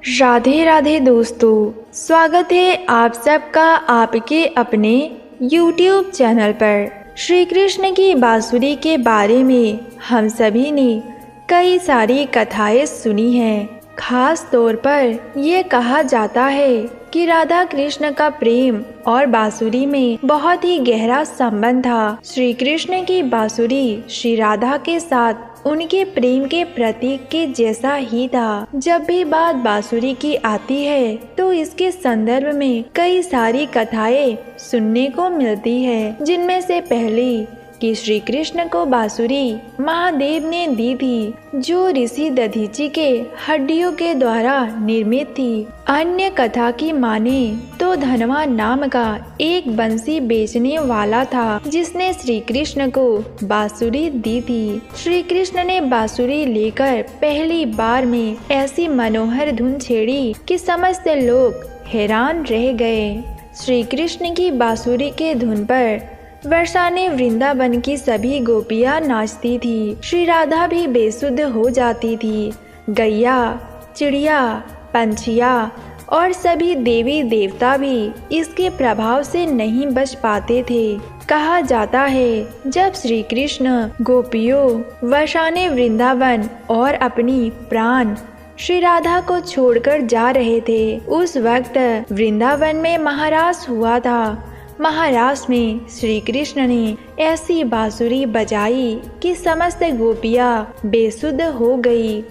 राधे राधे दोस्तों, स्वागत है आप सबका आपके अपने YouTube चैनल पर। श्री कृष्ण की बांसुरी के बारे में हम सभी ने कई सारी कथाएं सुनी हैं। खास तौर पर ये कहा जाता है कि राधा कृष्ण का प्रेम और बांसुरी में बहुत ही गहरा संबंध था। श्री कृष्ण की बांसुरी श्री राधा के साथ उनके प्रेम के प्रतीक के जैसा ही था। जब भी बात बांसुरी की आती है तो इसके संदर्भ में कई सारी कथाएं सुनने को मिलती है, जिनमें से पहली कि श्री कृष्ण को बांसुरी महादेव ने दी थी, जो ऋषि दधीचि के हड्डियों के द्वारा निर्मित थी। अन्य कथा की माने तो धनवा नाम का एक बंसी बेचने वाला था, जिसने श्री कृष्ण को बांसुरी दी थी। श्री कृष्ण ने बांसुरी लेकर पहली बार में ऐसी मनोहर धुन छेड़ी कि समस्त लोग हैरान रह गए। श्री कृष्ण की बांसुरी के धुन पर वर्षाने वृंदावन की सभी गोपियां नाचती थी। श्री राधा भी बेसुध हो जाती थी। गैया, चिड़िया, पंछिया और सभी देवी देवता भी इसके प्रभाव से नहीं बच पाते थे। कहा जाता है, जब श्री कृष्ण गोपियों, वर्षाने वृंदावन और अपनी प्राण श्री राधा को छोड़कर जा रहे थे, उस वक्त वृंदावन में महारास हुआ था। महारास में श्री कृष्ण ने ऐसी बांसुरी बजाई कि समस्त गोपियां बेसुध हो गई।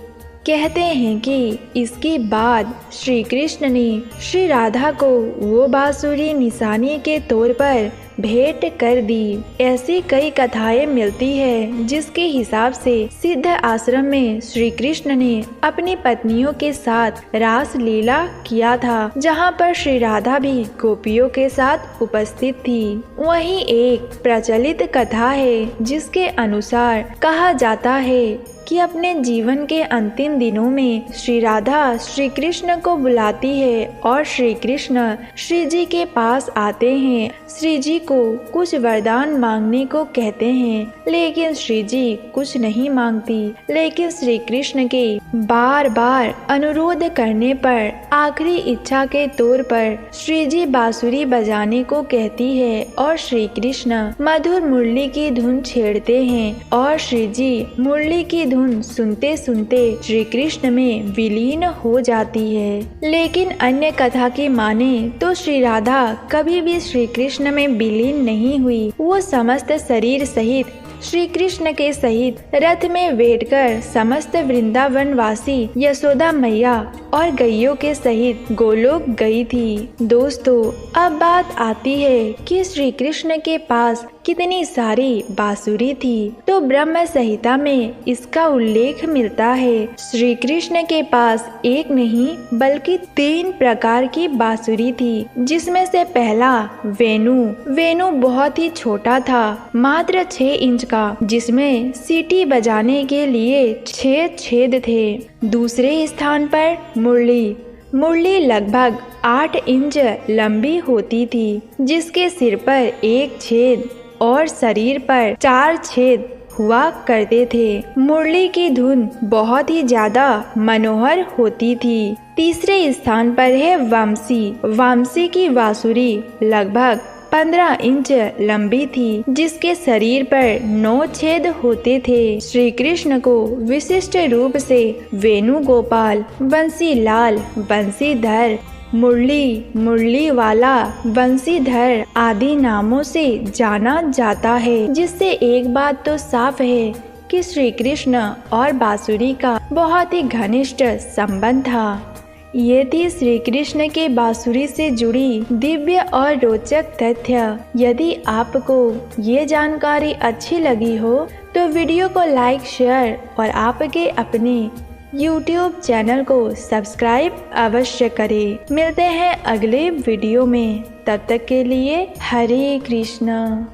कहते हैं कि इसके बाद श्री कृष्ण ने श्री राधा को वो बांसुरी निशानी के तौर पर भेंट कर दी। ऐसी कई कथाएं मिलती है, जिसके हिसाब से सिद्ध आश्रम में श्री कृष्ण ने अपनी पत्नियों के साथ रास लीला किया था, जहां पर श्री राधा भी गोपियों के साथ उपस्थित थी। वहीं एक प्रचलित कथा है, जिसके अनुसार कहा जाता है कि अपने जीवन के अंतिम दिनों में श्री राधा श्री कृष्ण को बुलाती है और श्री कृष्ण श्री जी के पास आते हैं। श्री जी को कुछ वरदान मांगने को कहते हैं, लेकिन श्री जी कुछ नहीं मांगती। लेकिन श्री कृष्ण के बार बार अनुरोध करने पर आखिरी इच्छा के तौर पर श्री जी बांसुरी बजाने को कहती है और श्री कृष्ण मधुर मुरली की धुन छेड़ते हैं और श्री जी मुरली की धुन सुनते सुनते श्री कृष्ण में विलीन हो जाती है। लेकिन अन्य कथा की माने तो श्री राधा कभी भी श्री कृष्ण में विलीन नहीं हुई। वो समस्त शरीर सहित श्री कृष्ण के सहित रथ में बैठकर समस्त वृंदावन वासी यशोदा मैया और गैयों के सहित गोलोक गई थी। दोस्तों, अब बात आती है कि श्री कृष्ण के पास कितनी सारी बांसुरी थी, तो ब्रह्म संहिता में इसका उल्लेख मिलता है। श्री कृष्ण के पास एक नहीं बल्कि 3 प्रकार की बांसुरी थी, जिसमें से पहला वेणु बहुत ही छोटा था, मात्र 6 इंच का, जिसमें सीटी बजाने के लिए 6 छेद थे। दूसरे स्थान पर मुरली लगभग 8 इंच लंबी होती थी, जिसके सिर पर 1 छेद और शरीर पर 4 छेद हुआ करते थे। मुरली की धुन बहुत ही ज्यादा मनोहर होती थी। तीसरे स्थान पर है वामसी की बांसुरी लगभग 15 इंच लंबी थी, जिसके शरीर पर 9 छेद होते थे। श्री कृष्ण को विशिष्ट रूप से वेणुगोपाल, बंसीलाल, बंसीधर, मुरली वाला, बंसीधर आदि नामों से जाना जाता है, जिससे एक बात तो साफ है कि श्री कृष्ण और बांसुरी का बहुत ही घनिष्ठ संबंध था। ये थी श्री कृष्ण के बांसुरी से जुड़ी दिव्य और रोचक तथ्य। यदि आपको ये जानकारी अच्छी लगी हो तो वीडियो को लाइक, शेयर और आपके अपने YouTube चैनल को सब्सक्राइब अवश्य करें। मिलते हैं अगले वीडियो में, तब तक के लिए हरे कृष्णा।